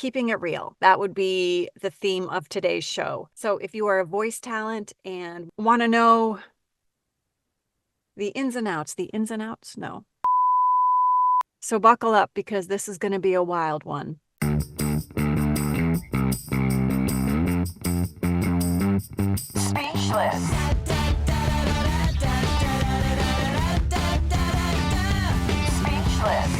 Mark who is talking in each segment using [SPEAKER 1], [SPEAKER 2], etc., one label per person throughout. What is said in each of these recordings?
[SPEAKER 1] keeping it real. That would be the theme of today's show. So if you are a voice talent and want to know the ins and outs, no. So buckle up because this is going to be a wild one.
[SPEAKER 2] Speechless. Speechless.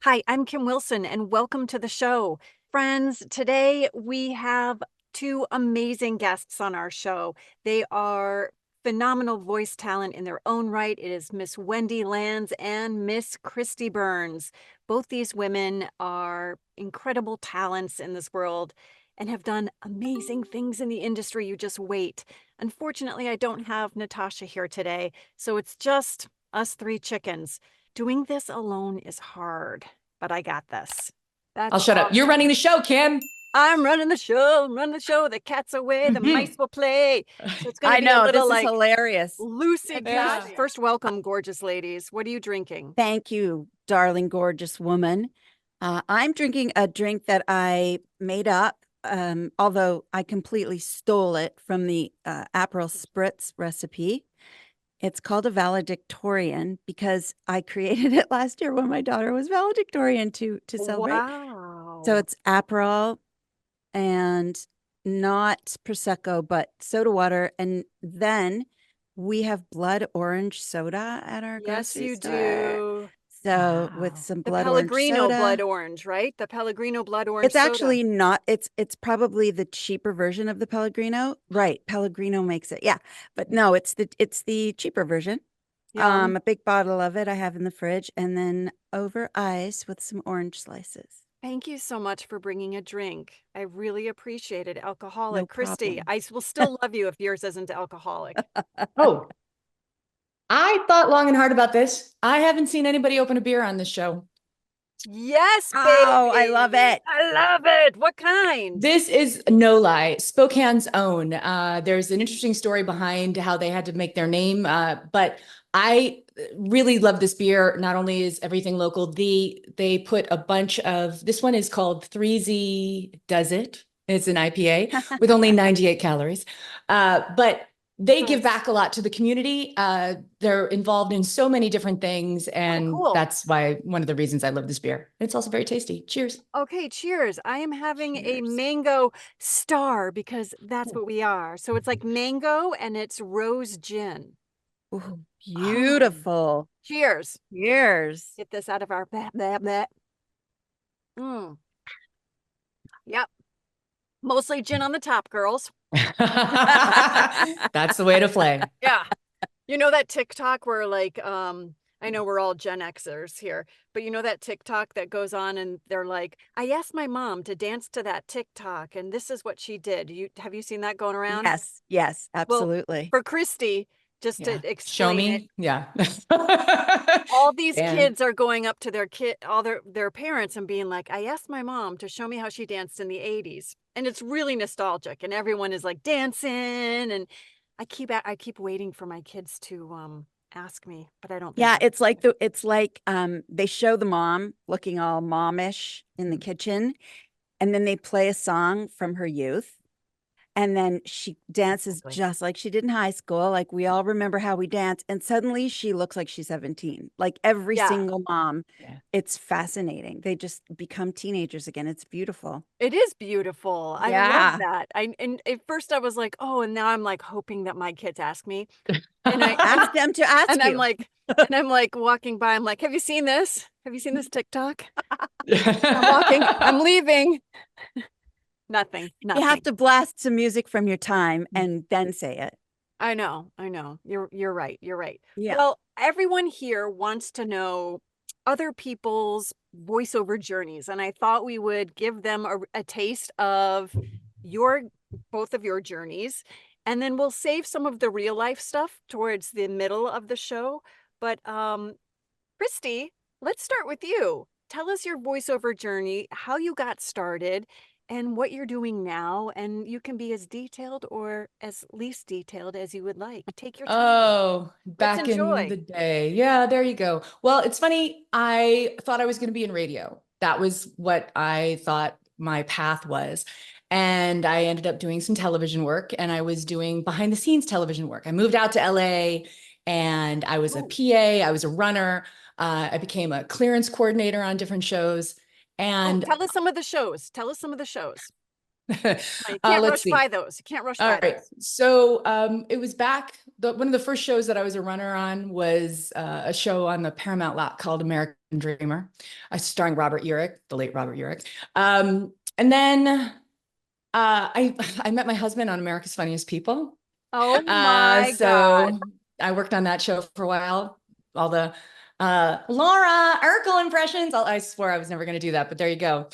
[SPEAKER 1] Hi, I'm Kim Wilson, and welcome to the show. Friends, today we have two amazing guests on our show. They are phenomenal voice talent in their own right. It is Miss Wendy Lands and Miss Kristi Burns. Both these women are incredible talents in this world and have done amazing things in the industry. You just wait. Unfortunately, I don't have Natasha here today, so it's just us three chickens. Doing this alone is hard, but I got this.
[SPEAKER 3] I'll shut up. You're running the show, Kim.
[SPEAKER 1] I'm running the show. The cat's away. The mice will play. So it's going to be a little
[SPEAKER 4] this is hilarious.
[SPEAKER 1] Lucid.
[SPEAKER 3] Yeah.
[SPEAKER 1] First, welcome, gorgeous ladies. What are you drinking?
[SPEAKER 4] Thank you, darling, gorgeous woman. I'm drinking a drink that I made up, although I completely stole it from the Aperol Spritz recipe. It's called a valedictorian because I created it last year when my daughter was valedictorian to celebrate.
[SPEAKER 1] Wow.
[SPEAKER 4] So it's Aperol and not Prosecco, but soda water. And then we have blood orange soda at our
[SPEAKER 1] Yes,
[SPEAKER 4] grocery
[SPEAKER 1] you
[SPEAKER 4] store.
[SPEAKER 1] do.
[SPEAKER 4] So
[SPEAKER 1] Wow.
[SPEAKER 4] with some
[SPEAKER 1] The
[SPEAKER 4] blood orange
[SPEAKER 1] Pellegrino
[SPEAKER 4] soda.
[SPEAKER 1] blood orange, right? The Pellegrino blood orange
[SPEAKER 4] It's
[SPEAKER 1] soda.
[SPEAKER 4] actually not, it's probably the cheaper version of the Pellegrino. Right. Pellegrino makes it. Yeah. But no, it's the cheaper version.
[SPEAKER 1] Yum.
[SPEAKER 4] A big bottle of it I have in the fridge, and then over ice with some orange slices.
[SPEAKER 1] Thank you so much for bringing a drink. I really appreciate it. Alcoholic.
[SPEAKER 4] No
[SPEAKER 1] Kristi,
[SPEAKER 4] problem.
[SPEAKER 1] I will still love you if yours isn't alcoholic.
[SPEAKER 3] Oh, I thought long and hard about this. I haven't seen anybody open a beer on this show.
[SPEAKER 1] Yes, baby.
[SPEAKER 4] Oh, I love it.
[SPEAKER 1] I love it. What kind?
[SPEAKER 3] This is no lie, Spokane's own. There's an interesting story behind how they had to make their name, but I really love this beer. Not only is everything local, they put a bunch of, this one is called 3Z Does It. It's an IPA with only 98 calories. But they give back a lot to the community. They're involved in so many different things. And
[SPEAKER 1] cool.
[SPEAKER 3] that's why one of the reasons I love this beer. It's also very tasty. Cheers.
[SPEAKER 1] Okay, cheers. I am having a
[SPEAKER 4] Cheers.
[SPEAKER 1] mango star because that's what we are. So it's like mango and it's rose gin.
[SPEAKER 4] Ooh, beautiful.
[SPEAKER 1] Cheers.
[SPEAKER 4] Cheers.
[SPEAKER 1] Get this out of our blah, blah, blah. Yep. Mostly gin on the top, girls.
[SPEAKER 3] That's the way to play.
[SPEAKER 1] Yeah. You know that TikTok where like, I know we're all Gen Xers here, but you know that TikTok that goes on and they're like, I asked my mom to dance to that TikTok and this is what she did. Have you seen that going around?
[SPEAKER 4] Yes, absolutely.
[SPEAKER 1] For Kristi, just to explain
[SPEAKER 3] Show me.
[SPEAKER 1] it,
[SPEAKER 3] Yeah.
[SPEAKER 1] all these
[SPEAKER 3] And-
[SPEAKER 1] kids are going up to their parents and being like, I asked my mom to show me how she danced in the 80s. And it's really nostalgic and everyone is like dancing. And I keep waiting for my kids to ask me, but I don't think
[SPEAKER 4] Yeah,
[SPEAKER 1] I-
[SPEAKER 4] it's like they show the mom looking all momish in the kitchen, and then they play a song from her youth. And then she dances
[SPEAKER 1] Exactly.
[SPEAKER 4] just like she did in high school. Like we all remember how we danced. And suddenly she looks like she's 17. Like every
[SPEAKER 1] Yeah.
[SPEAKER 4] single mom.
[SPEAKER 3] Yeah.
[SPEAKER 4] It's fascinating. They just become teenagers again. It's beautiful.
[SPEAKER 1] It is beautiful. I
[SPEAKER 4] Yeah.
[SPEAKER 1] love that. And at first I was like, oh, and now I'm like hoping that my kids ask me. And I
[SPEAKER 4] Ask them to ask
[SPEAKER 1] and
[SPEAKER 4] you.
[SPEAKER 1] I'm like walking by, I'm like, have you seen this? Have you seen this TikTok? I'm walking, I'm leaving. Nothing.
[SPEAKER 4] You have to blast some music from your time and then say it.
[SPEAKER 1] I know. You're right.
[SPEAKER 4] Yeah.
[SPEAKER 1] Well, everyone here wants to know other people's voiceover journeys, and I thought we would give them a taste of both of your journeys, and then we'll save some of the real life stuff towards the middle of the show. But Kristi, let's start with you. Tell us your voiceover journey, how you got started, and what you're doing now. And you can be as detailed or as least detailed as you would like. Take your time.
[SPEAKER 3] Oh, back in
[SPEAKER 1] enjoy.
[SPEAKER 3] the day. Yeah, there you go. Well, it's funny. I thought I was going to be in radio. That was what I thought my path was. And I ended up doing some television work, and I was doing behind the scenes television work. I moved out to LA, and I was a PA, I was a runner. I became a clearance coordinator on different shows. And
[SPEAKER 1] tell us some of the shows. Tell us some of the shows. You can't rush by those. You can't rush by those.
[SPEAKER 3] So it was back, one of the first shows that I was a runner on was a show on the Paramount lot called American Dreamer, starring Robert Urich, the late Robert Urich. And then I met my husband on America's Funniest People.
[SPEAKER 1] Oh my God.
[SPEAKER 3] I worked on that show for a while. All the Laura Urkel impressions. I swore I was never going to do that, but there you go.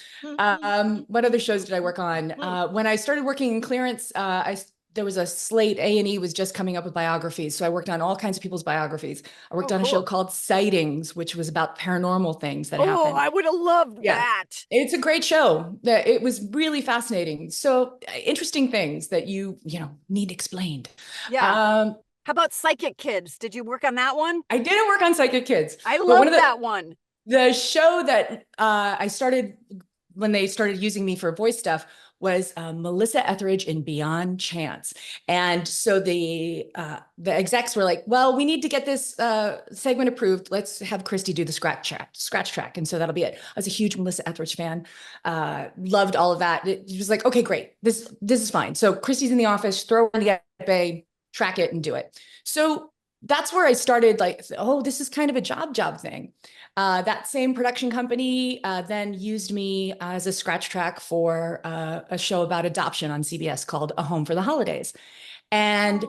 [SPEAKER 3] What other shows did I work on? When I started working in clearance, there was a slate, A&E was just coming up with biographies. So I worked on all kinds of people's biographies. I worked on a show called Sightings, which was about paranormal things that happened.
[SPEAKER 1] Oh, I would have loved that.
[SPEAKER 3] It's a great show. It was really fascinating. So interesting things that you need explained.
[SPEAKER 1] Yeah. How about Psychic Kids? Did you work on that one?
[SPEAKER 3] I didn't work on Psychic Kids.
[SPEAKER 1] I love that one.
[SPEAKER 3] The show that I started when they started using me for voice stuff was Melissa Etheridge in Beyond Chance. And so the execs were like, well, we need to get this segment approved. Let's have Kristi do the scratch track. And so that'll be it. I was a huge Melissa Etheridge fan. Loved all of that. It was like, okay, great. This is fine. So Kristi's in the office, throw her in the bay, track it and do it. So that's where I started like, oh, this is kind of a job thing. That same production company then used me as a scratch track for a show about adoption on CBS called A Home for the Holidays. And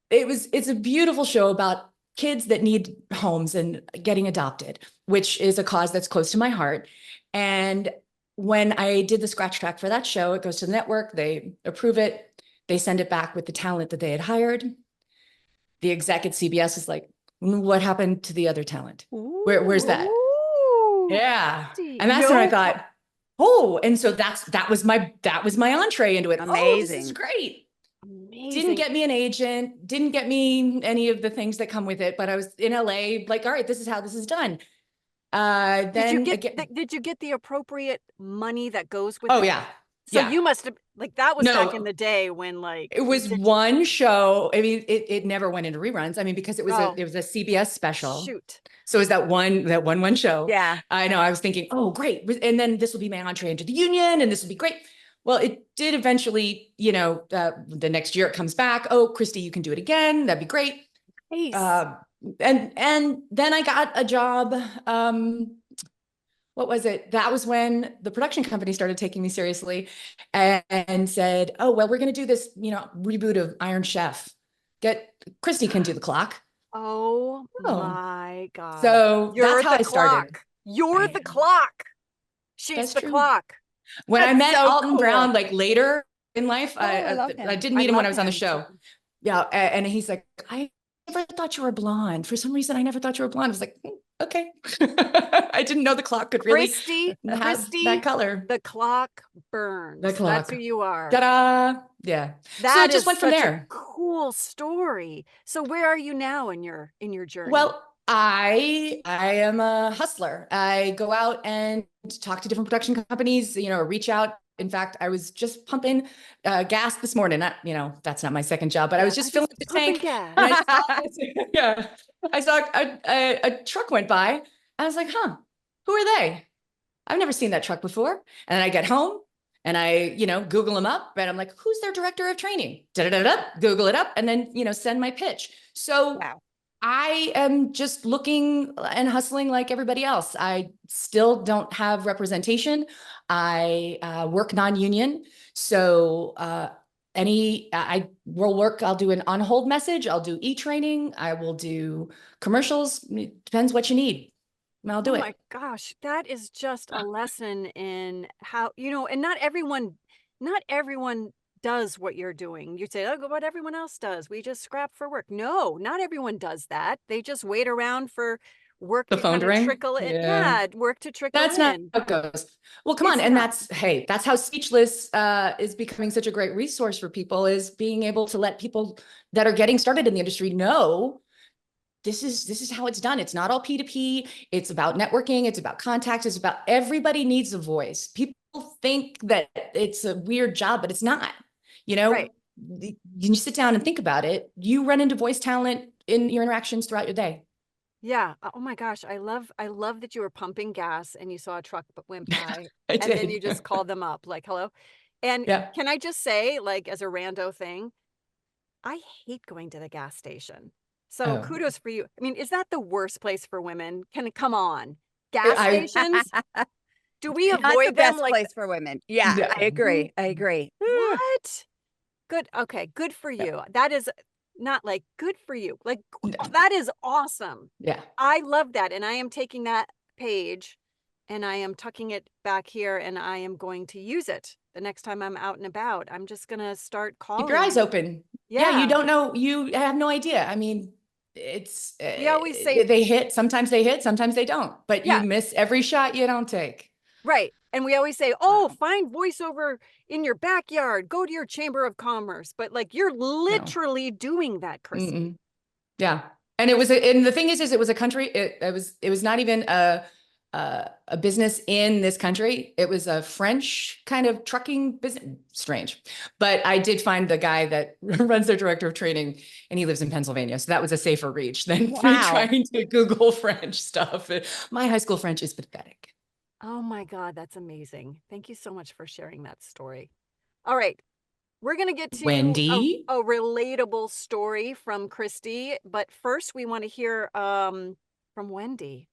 [SPEAKER 3] it's a beautiful show about kids that need homes and getting adopted, which is a cause that's close to my heart. And when I did the scratch track for that show, it goes to the network, they approve it, they send it back with the talent that they had hired. The exec at CBS is like, what happened to the other talent? Where's that? Yeah. And that's when I thought, oh, and so that was my entree into it.
[SPEAKER 4] Amazing.
[SPEAKER 3] Oh, this is great. Amazing. Didn't get me an agent, didn't get me any of the things that come with it, but I was in LA, like, all right, this is how this is done. Then
[SPEAKER 1] did you get the appropriate money that goes with
[SPEAKER 3] it? Oh,
[SPEAKER 1] it?
[SPEAKER 3] yeah.
[SPEAKER 1] So you must have, like, that was back in the day when, like,
[SPEAKER 3] it was one show. I mean, it never went into reruns. I mean, because it was a CBS special.
[SPEAKER 1] Shoot.
[SPEAKER 3] So it was that one show.
[SPEAKER 4] Yeah.
[SPEAKER 3] I know. I was thinking, oh, great. And then this will be my entree into the union and this will be great. Well, it did eventually, the next year it comes back. Oh, Kristi, you can do it again. That'd be great.
[SPEAKER 1] Nice.
[SPEAKER 3] And then I got a job. What was it? That was when the production company started taking me seriously and said, oh, well, we're going to do this, reboot of Iron Chef. Kristi can do the clock.
[SPEAKER 1] Oh my God.
[SPEAKER 3] So that's how I started.
[SPEAKER 1] You're the clock. She's the clock.
[SPEAKER 3] When I met Alton Brown, like later in life, I didn't meet him when I was on the show. Yeah. And he's like, I never thought you were blonde. For some reason, I never thought you were blonde. I was like, okay. I didn't know the clock could really have that color.
[SPEAKER 1] The clock burns.
[SPEAKER 3] The clock.
[SPEAKER 1] That's who you are.
[SPEAKER 3] Ta-da. Yeah. So it just went from there.
[SPEAKER 1] Cool story. So where are you now in your journey?
[SPEAKER 3] Well, I am a hustler. I go out and talk to different production companies, reach out. In fact, I was just pumping gas this morning. That's not my second job, but I was just filling the tank. I saw a truck went by. I was like, huh, who are they? I've never seen that truck before. And then I get home and I, Google them up and I'm like, who's their director of training? Google it up and then, send my pitch. So I am just looking and hustling like everybody else. I still don't have representation. I work non-union. So I will work, I'll do an on-hold message. I'll do e-training. I will do commercials. It depends what you need. I'll do it.
[SPEAKER 1] Oh my gosh, that is just a lesson in how, and not everyone does what you're doing. You say, oh, what everyone else does. We just scrap for work. No, not everyone does that. They just wait around for work
[SPEAKER 3] to phone ring.
[SPEAKER 1] Trickle in. Yeah, work to trickle in.
[SPEAKER 3] That's not how it goes. Well, come on. And that's how Speechless is becoming such a great resource for people, is being able to let people that are getting started in the industry know this is how it's done. It's not all P2P. It's about networking. It's about contacts. It's about everybody needs a voice. People think that it's a weird job, but it's not, you know,
[SPEAKER 1] Right.
[SPEAKER 3] You sit down and think about it. You run into voice talent in your interactions throughout your day.
[SPEAKER 1] Yeah. Oh my gosh. I love that you were pumping gas and you saw a truck went by
[SPEAKER 3] I
[SPEAKER 1] and then
[SPEAKER 3] did.
[SPEAKER 1] you just called them up like, hello. And
[SPEAKER 3] Yeah.
[SPEAKER 1] can I just say, like, as a rando thing, I hate going to the gas station. So
[SPEAKER 3] Oh,
[SPEAKER 1] kudos for you. I mean, is that the worst place for women? Come on. Gas
[SPEAKER 3] I,
[SPEAKER 1] stations? Do we
[SPEAKER 4] Not the
[SPEAKER 1] avoid them
[SPEAKER 4] best
[SPEAKER 1] like
[SPEAKER 4] place for women. Yeah, I
[SPEAKER 3] no.
[SPEAKER 4] agree. I agree.
[SPEAKER 1] what? Good. Okay, good for you. That is not like good for you. Like
[SPEAKER 3] No.
[SPEAKER 1] that is awesome.
[SPEAKER 3] Yeah.
[SPEAKER 1] I love that. And I am taking that page and I am tucking it back here and I am going to use it the next time I'm out and about. I'm just going to start
[SPEAKER 3] Keep your eyes
[SPEAKER 1] calling.
[SPEAKER 3] open. Yeah. You
[SPEAKER 1] Yeah.
[SPEAKER 3] don't know. You have no idea. I mean, it's,
[SPEAKER 1] We always say,
[SPEAKER 3] they hit, sometimes they don't, but you
[SPEAKER 1] yeah,
[SPEAKER 3] miss every shot you don't take.
[SPEAKER 1] right. And we always say, oh,
[SPEAKER 3] Wow.
[SPEAKER 1] find voiceover in your backyard, go to your chamber of commerce. But like you're
[SPEAKER 3] No.
[SPEAKER 1] literally doing that, Kristi.
[SPEAKER 3] Mm-mm. Yeah. And and the thing is it was a country, it was not even a business in this country. It was a French kind of trucking business. Strange. But I did find the guy that runs their director of training, and he lives in Pennsylvania. So that was a safer reach than me
[SPEAKER 4] Wow.
[SPEAKER 3] trying to Google French stuff. My high school French is pathetic.
[SPEAKER 1] Oh my God, that's amazing. Thank you so much for sharing that story. All right. We're going to get to
[SPEAKER 3] Wendy?
[SPEAKER 1] a relatable story from Kristi, but first we want to hear from Wendy.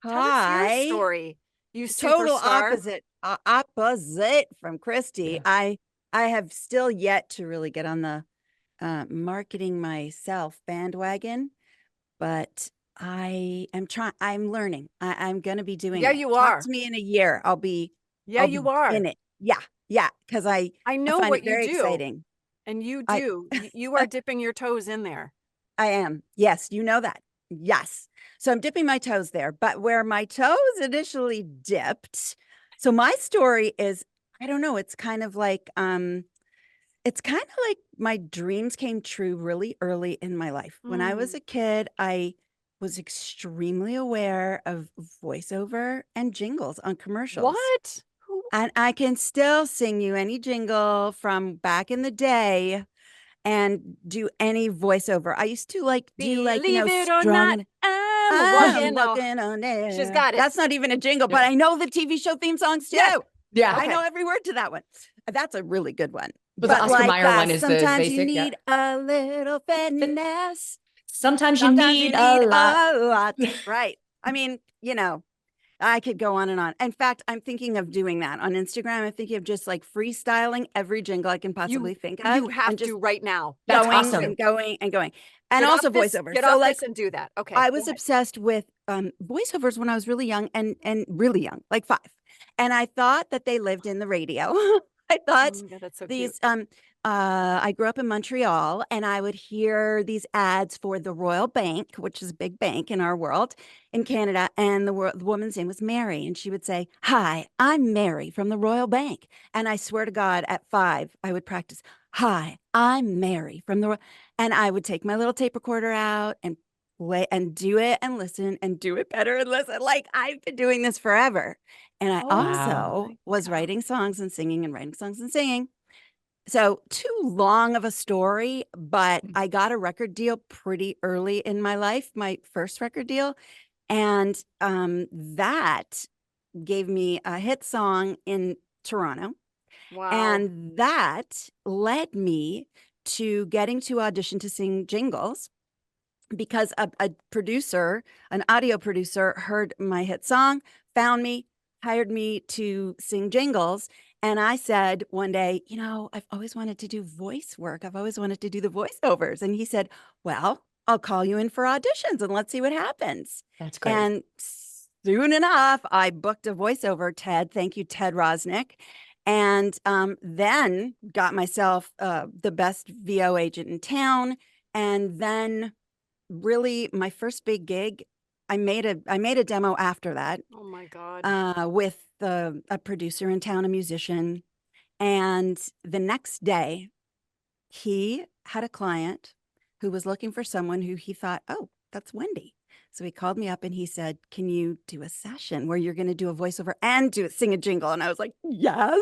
[SPEAKER 1] Tell us your
[SPEAKER 4] Hi.
[SPEAKER 1] story, you
[SPEAKER 4] Total
[SPEAKER 1] superstar.
[SPEAKER 4] opposite from Kristi.
[SPEAKER 3] Yeah.
[SPEAKER 4] I have still yet to really get on the marketing myself bandwagon, but I'm learning. I'm going to be doing
[SPEAKER 1] Yeah,
[SPEAKER 4] it.
[SPEAKER 1] you
[SPEAKER 4] Talk
[SPEAKER 1] are.
[SPEAKER 4] to me in a year. I'll be
[SPEAKER 1] Yeah, you are.
[SPEAKER 4] in it. Yeah. Yeah. Because I
[SPEAKER 1] know
[SPEAKER 4] find
[SPEAKER 1] what
[SPEAKER 4] it
[SPEAKER 1] you
[SPEAKER 4] very
[SPEAKER 1] do,
[SPEAKER 4] exciting.
[SPEAKER 1] and you
[SPEAKER 4] I
[SPEAKER 1] do. You are dipping your toes in there.
[SPEAKER 4] I am. Yes, you know that. Yes. So I'm dipping my toes there, but where my toes initially dipped. So my story is, I don't know, it's kind of like my dreams came true really early in my life. When I was
[SPEAKER 1] Mm.
[SPEAKER 4] a kid, I was extremely aware of voiceover and jingles on commercials.
[SPEAKER 1] What? Who?
[SPEAKER 4] And I can still sing you any jingle from back in the day and do any voiceover. I used to do
[SPEAKER 1] Believe it or
[SPEAKER 4] strong
[SPEAKER 1] not,
[SPEAKER 4] and
[SPEAKER 1] I'm
[SPEAKER 4] I'm
[SPEAKER 1] walking. Oh,
[SPEAKER 4] walking on
[SPEAKER 1] she's
[SPEAKER 4] air.
[SPEAKER 1] got it.
[SPEAKER 4] That's not even a jingle, but
[SPEAKER 3] Yeah.
[SPEAKER 4] I know the TV show theme songs too.
[SPEAKER 1] Yes.
[SPEAKER 3] Yeah.
[SPEAKER 4] I
[SPEAKER 1] Okay.
[SPEAKER 4] know every word to that one. That's a really good one.
[SPEAKER 3] But the
[SPEAKER 4] But
[SPEAKER 3] Oscar Mayer one is the
[SPEAKER 4] sometimes you
[SPEAKER 3] basic. Yeah.
[SPEAKER 4] need a little finesse.
[SPEAKER 3] Sometimes you
[SPEAKER 4] Sometimes you
[SPEAKER 3] need a
[SPEAKER 4] need
[SPEAKER 3] lot.
[SPEAKER 4] a lot. Right. I mean, I could go on and on. In fact, I'm thinking of doing that on Instagram. I'm thinking of just like freestyling every jingle I can possibly think of.
[SPEAKER 1] You have
[SPEAKER 4] and just
[SPEAKER 1] to right now.
[SPEAKER 3] That's
[SPEAKER 4] going
[SPEAKER 3] awesome.
[SPEAKER 4] and going and going. And
[SPEAKER 1] Get
[SPEAKER 4] also
[SPEAKER 1] off this,
[SPEAKER 4] voiceovers.
[SPEAKER 1] Get
[SPEAKER 4] So
[SPEAKER 1] off
[SPEAKER 4] like
[SPEAKER 1] this and do that. Okay.
[SPEAKER 4] I
[SPEAKER 1] go
[SPEAKER 4] was
[SPEAKER 1] ahead.
[SPEAKER 4] obsessed with voiceovers when I was really young and really young, like 5. And I thought that they lived in the radio. I
[SPEAKER 1] Oh
[SPEAKER 4] thought
[SPEAKER 1] my God, that's so cute.
[SPEAKER 4] these I grew up in Montreal and I would hear these ads for the Royal Bank, which is a big bank in our world in Canada. And the woman's name was Mary. And she would say, "Hi, I'm Mary from the Royal Bank." And I swear to God, at 5, I would practice, "Hi, I'm Mary from the," and I would take my little tape recorder out and play and do it and listen and do it better and listen. Like I've been doing this forever. And I
[SPEAKER 1] Oh
[SPEAKER 4] also
[SPEAKER 1] my
[SPEAKER 4] was
[SPEAKER 1] God.
[SPEAKER 4] writing songs and singing and writing songs and singing. So too long of a story, but I got a record deal pretty early in my life, my first record deal. And that gave me a hit song in Toronto.
[SPEAKER 1] Wow.
[SPEAKER 4] And that led me to getting to audition to sing jingles because a producer, an audio producer, heard my hit song, found me, hired me to sing jingles. And I said one day, I've always wanted to do voice work. I've always wanted to do the voiceovers. And he said, "Well, I'll call you in for auditions and let's see what happens."
[SPEAKER 3] That's great.
[SPEAKER 4] And soon enough, I booked a voiceover, Ted. Thank you, Ted Rosnick. And then got myself the best VO agent in town. And then really my first big gig, I made a demo after that
[SPEAKER 1] Oh my God.
[SPEAKER 4] with a producer in town, a musician. And the next day, he had a client who was looking for someone who he thought, "Oh, that's Wendy." So he called me up and he said, "Can you do a session where you're going to do a voiceover and sing a jingle?" And I was like, "Yes."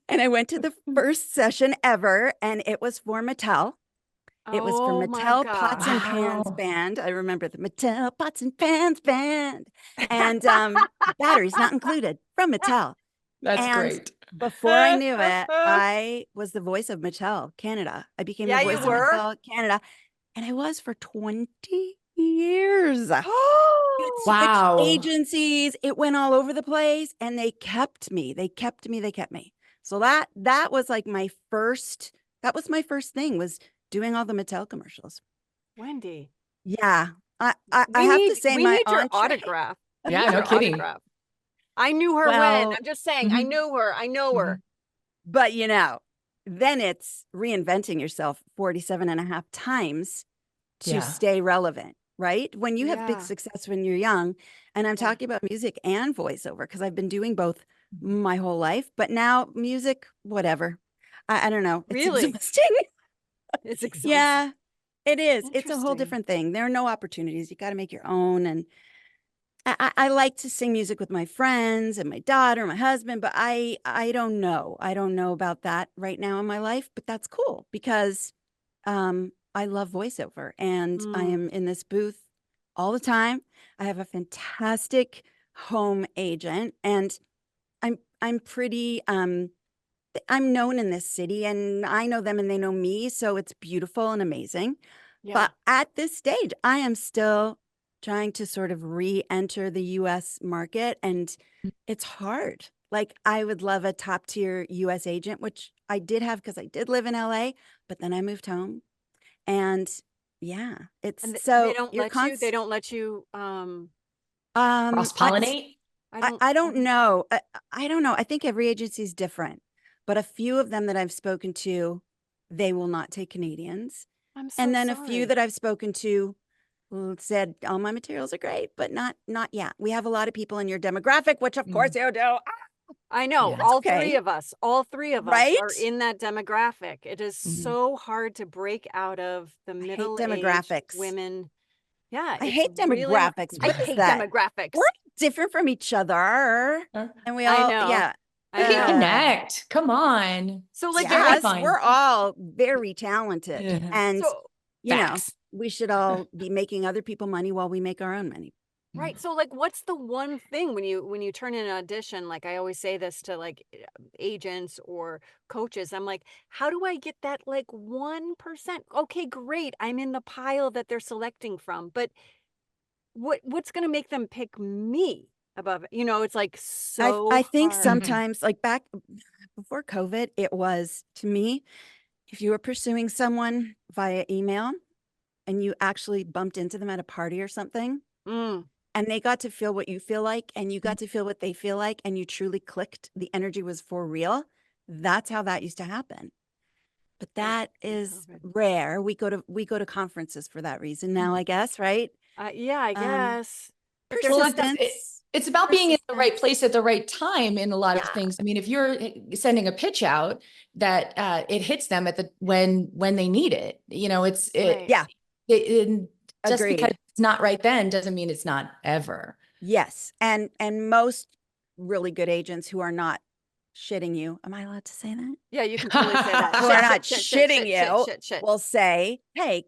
[SPEAKER 4] And I went to the first session ever, and it was for Mattel. It was for
[SPEAKER 1] Oh my
[SPEAKER 4] Mattel Pots and
[SPEAKER 1] gosh.
[SPEAKER 4] Pans
[SPEAKER 3] Wow.
[SPEAKER 4] Band. I remember the Mattel Pots and Pans Band. And batteries not included from Mattel.
[SPEAKER 3] That's
[SPEAKER 4] And
[SPEAKER 3] great.
[SPEAKER 4] before I knew it, I was the voice of Mattel Canada. I became the
[SPEAKER 1] Yeah, you
[SPEAKER 4] voice of
[SPEAKER 3] Wow.
[SPEAKER 1] were.
[SPEAKER 4] Mattel Canada. And I was for 20 years. It switched
[SPEAKER 3] Wow.
[SPEAKER 4] agencies. It went all over the place, and they kept me. They kept me. They kept me. So that was like my first. That was my first thing, was doing all the Mattel commercials.
[SPEAKER 1] Wendy,
[SPEAKER 4] Yeah, I have to say
[SPEAKER 1] we
[SPEAKER 4] my
[SPEAKER 1] need your
[SPEAKER 4] entree.
[SPEAKER 1] autograph. We
[SPEAKER 3] Yeah,
[SPEAKER 1] need
[SPEAKER 3] no
[SPEAKER 1] your
[SPEAKER 3] kidding.
[SPEAKER 1] autograph. I knew her when.
[SPEAKER 4] Well,
[SPEAKER 1] I'm just saying, I
[SPEAKER 3] Mhm.
[SPEAKER 1] knew her. I know her.
[SPEAKER 4] but then it's reinventing yourself 47 and a half times to
[SPEAKER 3] Yeah.
[SPEAKER 4] stay relevant, right? When you have big
[SPEAKER 1] Yeah.
[SPEAKER 4] success when you're young, and I'm
[SPEAKER 1] Yeah.
[SPEAKER 4] talking about music and voiceover because I've been doing both my whole life, but now music, whatever. I don't know. It's
[SPEAKER 1] Really?
[SPEAKER 4] exhausting.
[SPEAKER 1] It's exhausting.
[SPEAKER 4] Yeah, it is. It's a whole
[SPEAKER 1] Interesting.
[SPEAKER 4] different thing. There are no opportunities. You got to make your own. And I like to sing music with my friends and my daughter, my husband, but I don't know. I don't know about that right now in my life, but that's cool because I love voiceover, and I
[SPEAKER 1] Mm.
[SPEAKER 4] am in this booth all the time. I have a fantastic home agent, and I'm pretty I'm known in this city, and I know them and they know me, so it's beautiful and amazing.
[SPEAKER 1] Yeah.
[SPEAKER 4] But at this stage, I am still trying to sort of re-enter the US market, and it's hard. Like, I would love a top tier US agent, which I did have because I did live in LA, but then I moved home. And yeah,
[SPEAKER 1] And
[SPEAKER 4] it's
[SPEAKER 1] they
[SPEAKER 4] so
[SPEAKER 1] don't
[SPEAKER 4] you're
[SPEAKER 1] let you, they
[SPEAKER 4] const
[SPEAKER 1] don't let you,
[SPEAKER 3] Cross pollinate.
[SPEAKER 4] I don't know. I don't know. I think every agency is different, but a few of them that I've spoken to, they will not take Canadians.
[SPEAKER 1] I'm so
[SPEAKER 4] And then a few
[SPEAKER 1] sorry.
[SPEAKER 4] that I've spoken to said, all my materials are great, but not yet. We have a lot of people in your demographic, which of course you do.
[SPEAKER 1] I know
[SPEAKER 3] Yeah.
[SPEAKER 1] all
[SPEAKER 4] okay.
[SPEAKER 1] three of us, all three of us
[SPEAKER 4] Right?
[SPEAKER 1] are in that demographic. It is
[SPEAKER 3] Mhm.
[SPEAKER 1] so hard to break out of the
[SPEAKER 4] I hate
[SPEAKER 1] middle-aged
[SPEAKER 4] demographics.
[SPEAKER 1] women. Yeah,
[SPEAKER 4] I
[SPEAKER 1] it's
[SPEAKER 4] hate
[SPEAKER 1] really hard.
[SPEAKER 4] demographics.
[SPEAKER 1] I
[SPEAKER 4] What is
[SPEAKER 1] hate
[SPEAKER 4] that?
[SPEAKER 1] demographics.
[SPEAKER 4] We're different from each other.
[SPEAKER 3] Uh,
[SPEAKER 4] And we
[SPEAKER 1] I
[SPEAKER 4] all,
[SPEAKER 1] know.
[SPEAKER 4] yeah.
[SPEAKER 1] I
[SPEAKER 3] We can
[SPEAKER 1] know.
[SPEAKER 3] connect. Come on.
[SPEAKER 1] So
[SPEAKER 3] It's
[SPEAKER 1] like
[SPEAKER 3] very
[SPEAKER 1] what's
[SPEAKER 4] Yes,
[SPEAKER 3] fine.
[SPEAKER 4] we're all very talented.
[SPEAKER 3] Yeah.
[SPEAKER 4] And,
[SPEAKER 1] so
[SPEAKER 3] Facts.
[SPEAKER 4] we should all be making other people money while we make our own money.
[SPEAKER 1] right. So like what's the one thing when you turn in an audition, like I always say this to like agents or coaches, I'm like, how do I get that like 1%? Okay, great. I'm in the pile that they're selecting from, but what's going to make them pick me above it? You know, it's like so
[SPEAKER 4] I think
[SPEAKER 1] hard.
[SPEAKER 4] sometimes, like back before COVID, it was, to me, if you were pursuing someone via email and you actually bumped into them at a party or something,
[SPEAKER 1] Mm,
[SPEAKER 4] and they got to feel what you feel like, and you got to feel what they feel like, and you truly clicked, the energy was for real. That's how that used to happen. But that is
[SPEAKER 1] COVID.
[SPEAKER 4] rare. We go to conferences for that reason now, I guess, right?
[SPEAKER 1] Yeah, I
[SPEAKER 4] Um,
[SPEAKER 1] guess. But there's
[SPEAKER 3] Well,
[SPEAKER 1] just that.
[SPEAKER 3] it's about being in the right
[SPEAKER 4] persistence.
[SPEAKER 3] place at the right time in a lot of
[SPEAKER 4] Yeah.
[SPEAKER 3] things. I mean, if you're sending a pitch out that it hits them at the when they need it, you know,
[SPEAKER 1] Right.
[SPEAKER 4] Yeah.
[SPEAKER 3] just because
[SPEAKER 4] Agreed.
[SPEAKER 3] it's not right then doesn't mean it's not ever.
[SPEAKER 4] Yes. And most really good agents who are not shitting you. Am I allowed to say that?
[SPEAKER 1] Yeah, you can totally say that.
[SPEAKER 4] Who
[SPEAKER 1] Shit,
[SPEAKER 4] are not
[SPEAKER 1] shit, shit, shit,
[SPEAKER 4] shitting
[SPEAKER 1] shit, shit,
[SPEAKER 4] you
[SPEAKER 1] shit, shit.
[SPEAKER 4] will say, hey,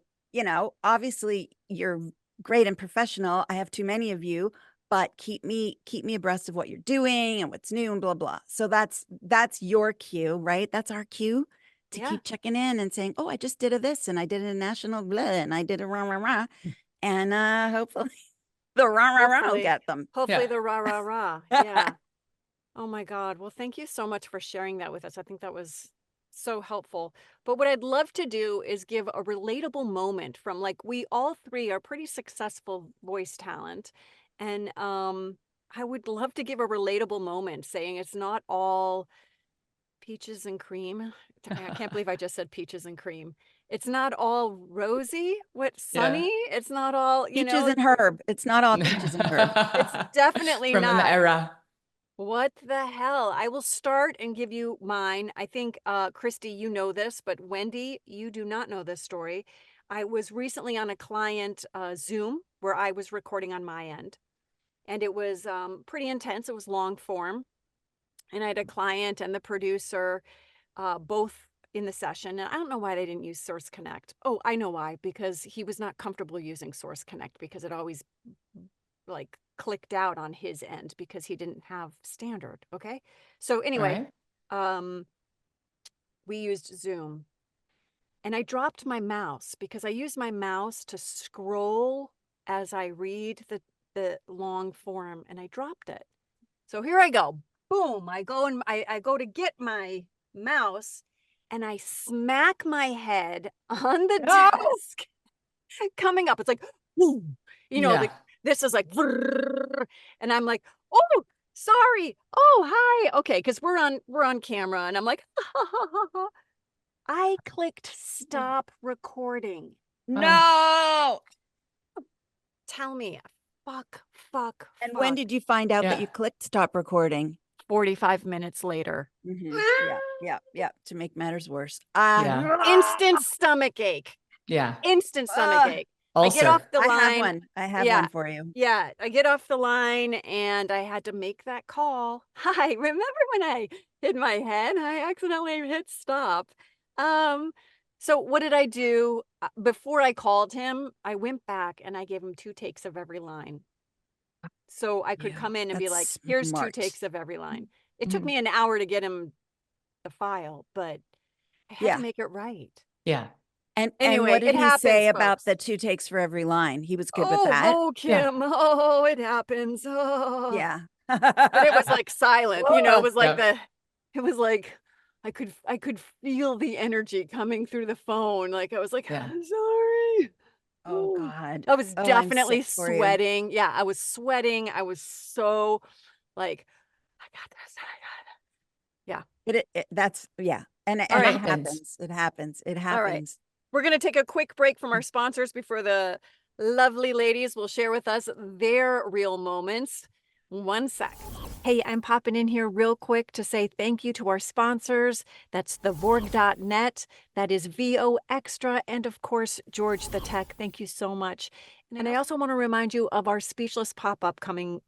[SPEAKER 4] obviously you're great and professional. I have too many of you, but keep me abreast of what you're doing and what's new and blah, blah. So that's your cue, right? That's our cue to
[SPEAKER 1] Yeah.
[SPEAKER 4] keep checking in and saying, oh, I just did a this and I did a national blah and I did a rah, rah, rah. And hopefully the rah, rah, rah will
[SPEAKER 1] Hopefully.
[SPEAKER 4] get them.
[SPEAKER 1] Hopefully
[SPEAKER 3] Yeah.
[SPEAKER 1] the rah, rah, rah. Yeah. Oh my God. Well, thank you so much for sharing that with us. I think that was so helpful. But what I'd love to do is give a relatable moment from like we all three are pretty successful voice talent. And I would love to give a relatable moment saying it's not all peaches and cream. I can't believe I just said peaches and cream. It's not all rosy, sunny. It's not all,
[SPEAKER 4] Peaches and herb. It's not all peaches and herb.
[SPEAKER 1] it's definitely
[SPEAKER 3] From an
[SPEAKER 1] not.
[SPEAKER 3] era.
[SPEAKER 1] What the hell? I will start and give you mine. I think, Kristi, you know this, but Wendy, you do not know this story. I was recently on a client Zoom where I was recording on my end, and it was pretty intense. It was long form, and I had a client and the producer both in the session. And I don't know why they didn't use Source Connect. Oh, I know why, because he was not comfortable using Source Connect because it always like clicked out on his end because he didn't have standard. Okay. So
[SPEAKER 3] All
[SPEAKER 1] anyway,
[SPEAKER 3] right.
[SPEAKER 1] we used Zoom, and I dropped my mouse because I use my mouse to scroll as I read the long form, and I dropped it. So here I go. Boom. I go and I go to get my mouse, and I smack my head on the
[SPEAKER 3] No.
[SPEAKER 1] desk coming up. It's like, boom.
[SPEAKER 3] Yeah.
[SPEAKER 1] Like this is like, and I'm like, oh, sorry. Oh, hi. Okay, because we're on camera, and I'm like, I clicked stop recording.
[SPEAKER 4] No.
[SPEAKER 1] Tell me, fuck.
[SPEAKER 4] And when did you find out that
[SPEAKER 3] Yeah.
[SPEAKER 4] you clicked stop recording?
[SPEAKER 1] 45 minutes later.
[SPEAKER 4] Yeah. To make matters worse.
[SPEAKER 3] Yeah.
[SPEAKER 1] Instant stomach ache.
[SPEAKER 3] Yeah.
[SPEAKER 1] Instant stomach ache. I get
[SPEAKER 3] Ulcer.
[SPEAKER 1] off the
[SPEAKER 4] I have
[SPEAKER 1] line.
[SPEAKER 4] one. I have
[SPEAKER 1] Yeah.
[SPEAKER 4] one for you.
[SPEAKER 1] Yeah, I get off the line and I had to make that call. Hi, remember when I hit my head? I accidentally hit stop. So what did I do? Before I called him, I went back and I gave him 2 takes of every line. So I could
[SPEAKER 4] Yeah,
[SPEAKER 1] come in and be like,
[SPEAKER 4] that's
[SPEAKER 1] here's 2
[SPEAKER 4] smart.
[SPEAKER 1] takes of every line. It took
[SPEAKER 3] Mhm.
[SPEAKER 1] me an hour to get him the file, but I had
[SPEAKER 4] Yeah.
[SPEAKER 1] to make it right.
[SPEAKER 3] Yeah.
[SPEAKER 4] And
[SPEAKER 1] Anyway,
[SPEAKER 4] what did
[SPEAKER 1] it
[SPEAKER 4] he
[SPEAKER 1] happens,
[SPEAKER 4] say about
[SPEAKER 1] folks.
[SPEAKER 4] the 2 takes for every line? He was good with that.
[SPEAKER 3] Yeah.
[SPEAKER 1] Kim. Oh, it happens. Oh.
[SPEAKER 4] Yeah.
[SPEAKER 1] But it was like silent, it was like
[SPEAKER 3] Yeah.
[SPEAKER 1] it was like I could feel the energy coming through the phone. Like I was like,
[SPEAKER 3] Yeah.
[SPEAKER 1] sorry.
[SPEAKER 4] Oh God.
[SPEAKER 1] I was
[SPEAKER 4] Oh, I'm
[SPEAKER 1] definitely
[SPEAKER 4] sick for you.
[SPEAKER 1] sweating. Yeah, I was sweating. I was so like, I got this. Yeah.
[SPEAKER 4] That's yeah. And
[SPEAKER 1] All right.
[SPEAKER 4] it happens. It happens. It
[SPEAKER 1] All right.
[SPEAKER 4] happens.
[SPEAKER 1] We're going to take a quick break from our sponsors before the lovely ladies will share with us their real moments. 1 sec. Hey, I'm popping in here real quick to say thank you to our sponsors. That's thevorg.net. That is VO Extra. And of course, George the Tech. Thank you so much. And I also want to remind you of our Speechless pop-up coming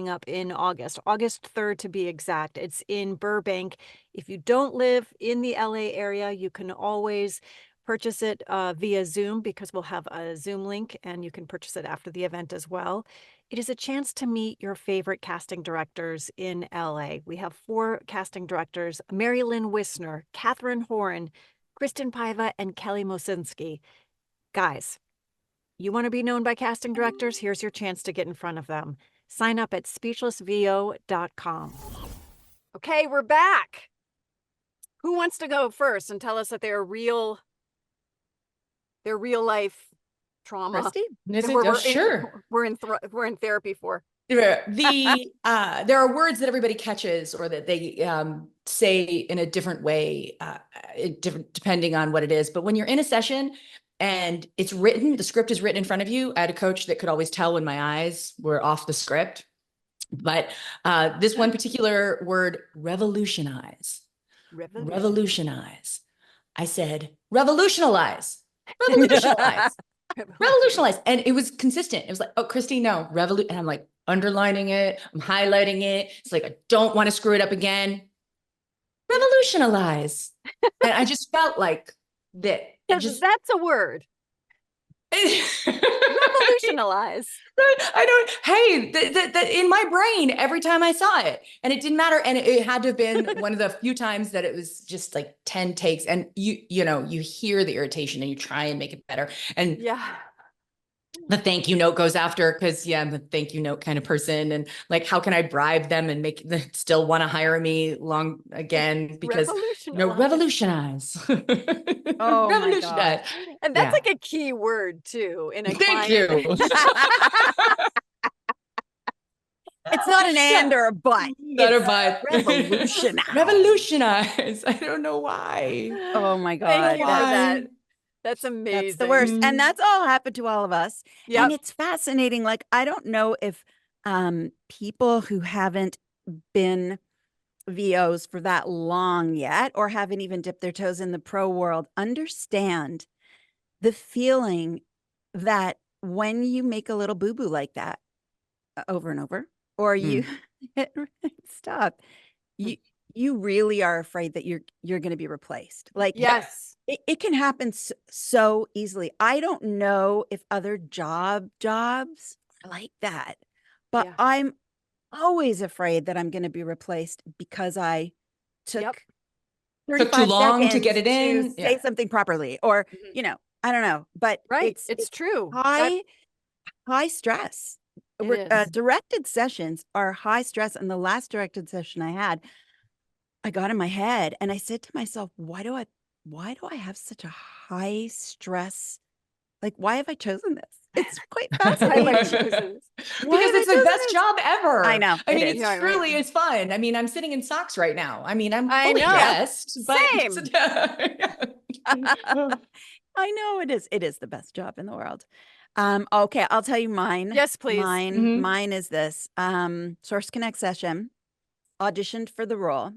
[SPEAKER 1] up in August 3rd to be exact. It's in Burbank. If you don't live in the LA area, you can always purchase it via Zoom because we'll have a Zoom link and you can purchase it after the event as well. It is a chance to meet your favorite casting directors in LA. We have 4 casting directors: Mary Lynn Wisner, Catherine Horan, Kristen Paiva, and Kelly Mosinski. Guys, you want to be known by casting directors? Here's your chance to get in front of them. Sign up at speechlessvo.com. Okay, we're back. Who wants to go first and tell us that their real life trauma?
[SPEAKER 4] Kristi?
[SPEAKER 3] Sure.
[SPEAKER 1] We're in therapy for.
[SPEAKER 3] There are words that everybody catches or that they say in a different way, different depending on what it is. But when you're in a session and it's written, the script is written in front of you. I had a coach that could always tell when my eyes were off the script. But this one particular word, revolutionize. Revolutionize. I said, revolutionize. Revolutionize. And it was consistent. It was like, oh, Kristi, no, and I'm like underlining it. I'm highlighting it. It's like, I don't want to screw it up again. Revolutionize. And I just felt like that.
[SPEAKER 1] That's a word. Revolutionize.
[SPEAKER 3] I don't, hey, in my brain, every time I saw it, and it didn't matter. And it had to have been one of the few times that it was just like 10 takes. And you hear the irritation and you try and make it better. And
[SPEAKER 1] yeah,
[SPEAKER 3] the thank you note goes after, because I'm the thank you note kind of person. And like, how can I bribe them and make them still want to hire me long again? Because revolutionize.
[SPEAKER 4] Oh my
[SPEAKER 3] Revolutionize.
[SPEAKER 4] God.
[SPEAKER 1] And that's like a key word too in a
[SPEAKER 3] Thank
[SPEAKER 1] client.
[SPEAKER 3] you.
[SPEAKER 4] It's not an and or a but.
[SPEAKER 3] Not a but.
[SPEAKER 4] Revolutionize.
[SPEAKER 3] Revolutionize. I don't know why.
[SPEAKER 4] Oh my God.
[SPEAKER 1] Thank you for
[SPEAKER 3] Why?
[SPEAKER 1] that. That's amazing.
[SPEAKER 4] That's the worst. And that's all happened to all of us.
[SPEAKER 1] Yep.
[SPEAKER 4] And it's fascinating. Like, I don't know if people who haven't been VOs for that long yet or haven't even dipped their toes in the pro world understand the feeling that when you make a little boo-boo like that over and over, or you stop, you really are afraid that you're going to be replaced. Like,
[SPEAKER 1] Yes.
[SPEAKER 4] It can happen so easily. I don't know if other jobs are like that, but
[SPEAKER 1] Yeah.
[SPEAKER 4] I'm always afraid that I'm going to be replaced because I took
[SPEAKER 1] Yep.
[SPEAKER 4] 35
[SPEAKER 3] too long to
[SPEAKER 4] seconds
[SPEAKER 3] get it in.
[SPEAKER 4] to say something properly, or, I don't know, but
[SPEAKER 1] Right.
[SPEAKER 4] it's
[SPEAKER 1] It's true.
[SPEAKER 4] high stress.
[SPEAKER 1] It is.
[SPEAKER 4] Directed sessions are high stress. And the last directed session I had, I got in my head and I said to myself, why do I have such a high stress? Like, why have I chosen this? It's quite
[SPEAKER 1] Why have I
[SPEAKER 4] fascinating.
[SPEAKER 1] chosen this?
[SPEAKER 4] Why
[SPEAKER 3] Because
[SPEAKER 4] have I
[SPEAKER 3] it's the
[SPEAKER 4] chosen
[SPEAKER 3] best
[SPEAKER 4] this?
[SPEAKER 3] job ever.
[SPEAKER 4] I know,
[SPEAKER 3] I
[SPEAKER 4] it
[SPEAKER 3] mean,
[SPEAKER 4] is.
[SPEAKER 3] it
[SPEAKER 1] Yeah, right.
[SPEAKER 3] truly is fun. I mean, I'm sitting in socks right now. I mean, I'm
[SPEAKER 1] I
[SPEAKER 3] fully
[SPEAKER 1] know.
[SPEAKER 3] dressed, but
[SPEAKER 1] Same.
[SPEAKER 4] I know it is. It is the best job in the world. Okay, I'll tell you mine.
[SPEAKER 1] Yes, please.
[SPEAKER 3] Mhm.
[SPEAKER 4] Mine is this. Source Connect session, auditioned for the role,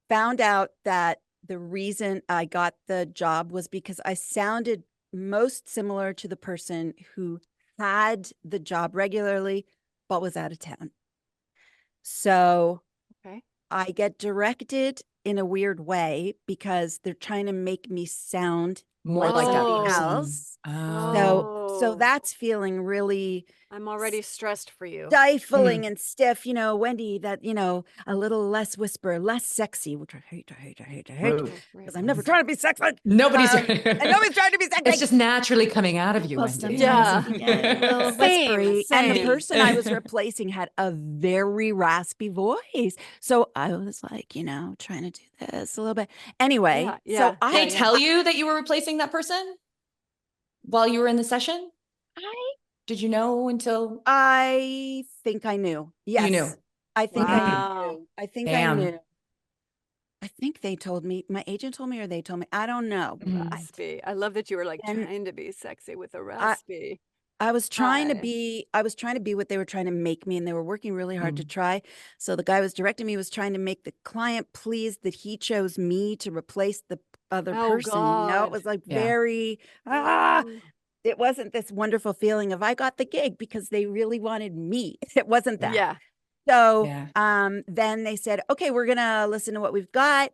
[SPEAKER 4] found out that the reason I got the job was because I sounded most similar to the person who had the job regularly, but was out of town. So
[SPEAKER 1] Okay.
[SPEAKER 4] I get directed in a weird way because they're trying to make me sound
[SPEAKER 3] More
[SPEAKER 4] like
[SPEAKER 3] like that
[SPEAKER 4] somebody
[SPEAKER 3] person.
[SPEAKER 4] else.
[SPEAKER 3] Oh.
[SPEAKER 4] So that's feeling really
[SPEAKER 1] I'm already stressed for you.
[SPEAKER 4] stifling and stiff, Wendy, that, a little less whisper, less sexy, which I hate,
[SPEAKER 3] Whoa.
[SPEAKER 4] because I'm never trying to be sexy.
[SPEAKER 3] Nobody's
[SPEAKER 4] And nobody's trying to be sexy.
[SPEAKER 3] It's just naturally coming out of you,
[SPEAKER 4] Well,
[SPEAKER 3] Wendy.
[SPEAKER 1] Yeah.
[SPEAKER 4] sometimes you get a little
[SPEAKER 1] Same,
[SPEAKER 4] whispery. And the
[SPEAKER 1] same.
[SPEAKER 4] person I was replacing had a very raspy voice. So I was like, trying to do this a little bit. Anyway,
[SPEAKER 1] Yeah,
[SPEAKER 4] so
[SPEAKER 1] yeah,
[SPEAKER 3] Did they tell you that you were replacing that person while you were in the session? Did you know until
[SPEAKER 4] I think I knew. Yes.
[SPEAKER 3] you knew?
[SPEAKER 4] I think I
[SPEAKER 1] Wow.
[SPEAKER 4] knew. I think I
[SPEAKER 3] Damn.
[SPEAKER 4] knew. I think they told me, my agent told me, or they told me, I don't know.
[SPEAKER 1] Raspy. I love that you were like
[SPEAKER 4] And
[SPEAKER 1] trying to be sexy with a
[SPEAKER 4] I,
[SPEAKER 1] raspy.
[SPEAKER 4] I was trying to
[SPEAKER 1] Hi.
[SPEAKER 4] be, what they were trying to make me, and they were working really hard to
[SPEAKER 3] Mm.
[SPEAKER 4] try. So the guy who was directing me was trying to make the client pleased that he chose me to replace the other
[SPEAKER 1] Oh
[SPEAKER 4] person. It
[SPEAKER 1] God.
[SPEAKER 4] was like
[SPEAKER 3] Yeah.
[SPEAKER 4] very, it wasn't this wonderful feeling of I got the gig because they really wanted me. It wasn't that.
[SPEAKER 1] Yeah.
[SPEAKER 4] So
[SPEAKER 3] Yeah.
[SPEAKER 4] then they said, okay, we're gonna listen to what we've got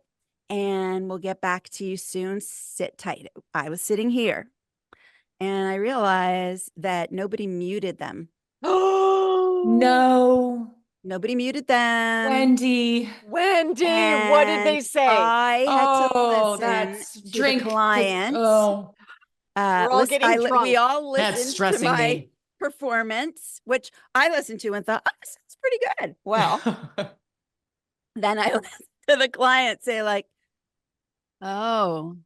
[SPEAKER 4] and we'll get back to you soon. Sit tight. I was sitting here and I realized that nobody muted them.
[SPEAKER 1] Oh
[SPEAKER 3] No.
[SPEAKER 4] Nobody muted them.
[SPEAKER 3] Wendy.
[SPEAKER 1] Wendy, what did they
[SPEAKER 4] And
[SPEAKER 1] say?
[SPEAKER 4] I had to listen
[SPEAKER 3] that's
[SPEAKER 4] to
[SPEAKER 3] drink.
[SPEAKER 4] the client.
[SPEAKER 3] Oh,
[SPEAKER 1] We're all getting drunk.
[SPEAKER 4] We all
[SPEAKER 3] that's
[SPEAKER 4] listened to
[SPEAKER 3] stressing
[SPEAKER 4] my
[SPEAKER 3] me.
[SPEAKER 4] performance, which I listened to and thought, oh, this sounds pretty good. Well, then I listened to the client say like, oh,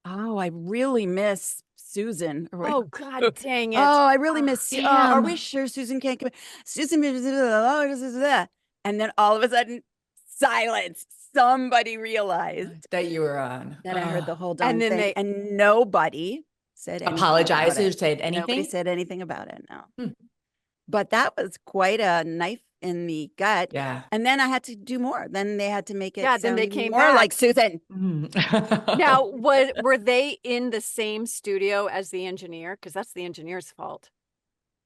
[SPEAKER 4] I really miss Susan. Or
[SPEAKER 1] Oh God dang it.
[SPEAKER 4] oh, I really miss. Are
[SPEAKER 3] Damn.
[SPEAKER 4] we sure Susan can't come? Susan, and then all of a sudden, silence. Somebody realized
[SPEAKER 3] That you were on.
[SPEAKER 4] that I heard the
[SPEAKER 3] Oh.
[SPEAKER 4] whole darn
[SPEAKER 1] And then
[SPEAKER 4] thing,
[SPEAKER 1] they
[SPEAKER 4] and nobody said anything
[SPEAKER 3] Apologized
[SPEAKER 4] about
[SPEAKER 3] or
[SPEAKER 4] it.
[SPEAKER 3] said
[SPEAKER 4] Nobody
[SPEAKER 3] anything?
[SPEAKER 4] said anything about it. No,
[SPEAKER 3] Hmm.
[SPEAKER 4] but that was quite a knife in the gut.
[SPEAKER 3] Yeah.
[SPEAKER 4] And then I had to do more. Then they had to make it
[SPEAKER 1] Yeah, then
[SPEAKER 4] sound
[SPEAKER 1] they
[SPEAKER 4] even
[SPEAKER 1] came
[SPEAKER 4] more like
[SPEAKER 1] back.
[SPEAKER 4] Susan.
[SPEAKER 1] Now, were they in the same studio as the engineer? Because that's the engineer's fault.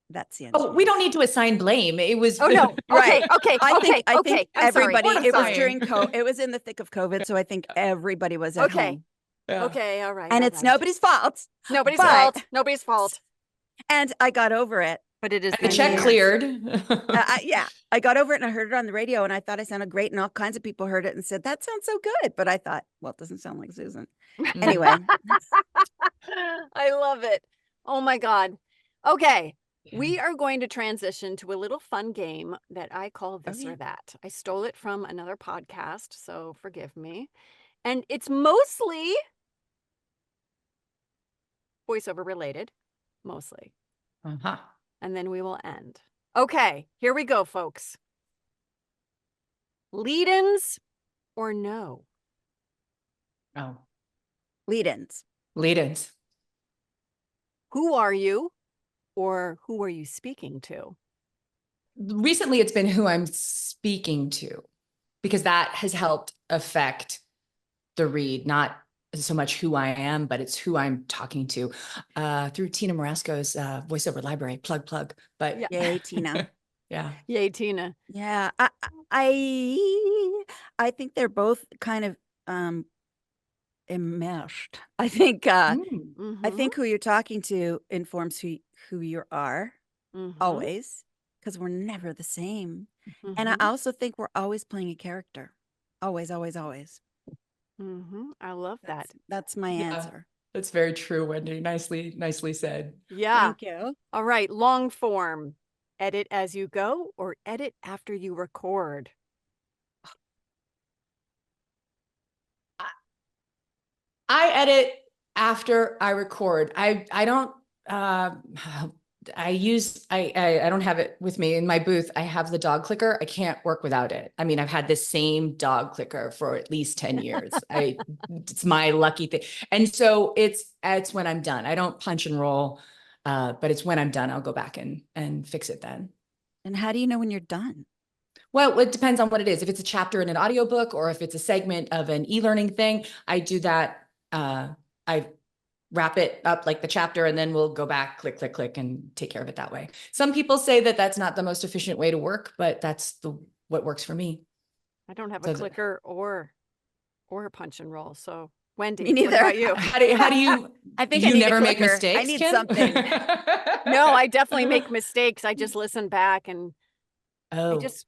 [SPEAKER 4] That's the end.
[SPEAKER 3] Oh, we don't need to assign blame. It was
[SPEAKER 1] Oh no.
[SPEAKER 4] Right.
[SPEAKER 1] Okay.
[SPEAKER 4] I think
[SPEAKER 1] I'm sorry.
[SPEAKER 4] everybody, it was
[SPEAKER 3] Mortifying.
[SPEAKER 4] during it was in the thick of COVID. So I think everybody was at
[SPEAKER 1] Okay.
[SPEAKER 4] home.
[SPEAKER 3] Yeah.
[SPEAKER 1] Okay, all right.
[SPEAKER 4] And
[SPEAKER 1] all
[SPEAKER 4] it's
[SPEAKER 1] right.
[SPEAKER 4] nobody's fault.
[SPEAKER 1] Nobody's
[SPEAKER 4] but-
[SPEAKER 1] fault. Nobody's fault.
[SPEAKER 4] And I got over it.
[SPEAKER 1] But it is
[SPEAKER 3] And the check
[SPEAKER 1] engineer's.
[SPEAKER 3] cleared.
[SPEAKER 4] Yeah, I got over it and I heard it on the radio and I thought I sounded great. And all kinds of people heard it and said, that sounds so good. But I thought, well, it doesn't sound like Susan. Anyway.
[SPEAKER 1] I love it. Oh my God. Okay. We are going to transition to a little fun game that I call This or That. I stole it from another podcast, so forgive me. And it's mostly voiceover related, mostly.
[SPEAKER 3] Uh-huh.
[SPEAKER 1] And then we will end. Okay, here we go, folks. Lead-ins or no?
[SPEAKER 3] Oh.
[SPEAKER 4] Lead-ins.
[SPEAKER 3] Lead-ins.
[SPEAKER 1] Who are you or who are you speaking to?
[SPEAKER 3] Recently, it's been who I'm speaking to because that has helped affect the read, not so much who I am, but it's who I'm talking to through Tina Marasco's voiceover library. Plug. But
[SPEAKER 1] Yeah.
[SPEAKER 4] Yay, Tina.
[SPEAKER 3] yeah.
[SPEAKER 1] Yay, Tina.
[SPEAKER 4] Yeah, I think they're both kind of enmeshed. I think
[SPEAKER 1] Mhm.
[SPEAKER 4] who you're talking to informs who you are
[SPEAKER 1] Mhm.
[SPEAKER 4] always, because we're never the same. And I
[SPEAKER 1] Mhm.
[SPEAKER 4] also think we're always playing a character. Always, always, always.
[SPEAKER 1] Mhm. I love that.
[SPEAKER 4] That's my
[SPEAKER 3] Yeah.
[SPEAKER 4] answer.
[SPEAKER 3] That's very true, Wendy. Nicely said.
[SPEAKER 1] Yeah.
[SPEAKER 4] Thank you.
[SPEAKER 1] All right. Long form. Edit as you go or edit after you record?
[SPEAKER 3] I edit after I record. I don't I don't have it with me in my booth. I have the dog clicker. I can't work without it. I mean, I've had the same dog clicker for at least 10 years. It's my lucky thing. And so it's when I'm done. I don't punch and roll. But it's when I'm done, I'll go back and fix it then.
[SPEAKER 4] And how do you know when you're done?
[SPEAKER 3] Well, it depends on what it is. If it's a chapter in an audiobook or if it's a segment of an e-learning thing, I do that. I wrap it up like the chapter and then we'll go back, click, and take care of it that way. Some people say that that's not the most efficient way to work, but that's what works for me.
[SPEAKER 1] I don't have a
[SPEAKER 3] So
[SPEAKER 1] clicker or a punch and roll. So Wendy,
[SPEAKER 4] Me neither.
[SPEAKER 1] what about you?
[SPEAKER 3] how do you,
[SPEAKER 4] I think
[SPEAKER 3] you
[SPEAKER 4] I need
[SPEAKER 3] never
[SPEAKER 4] a
[SPEAKER 3] make
[SPEAKER 4] clicker.
[SPEAKER 3] mistakes,
[SPEAKER 4] I need
[SPEAKER 3] Kim?
[SPEAKER 4] something.
[SPEAKER 1] No, I definitely make mistakes. I just listen back and I
[SPEAKER 3] Oh,
[SPEAKER 1] just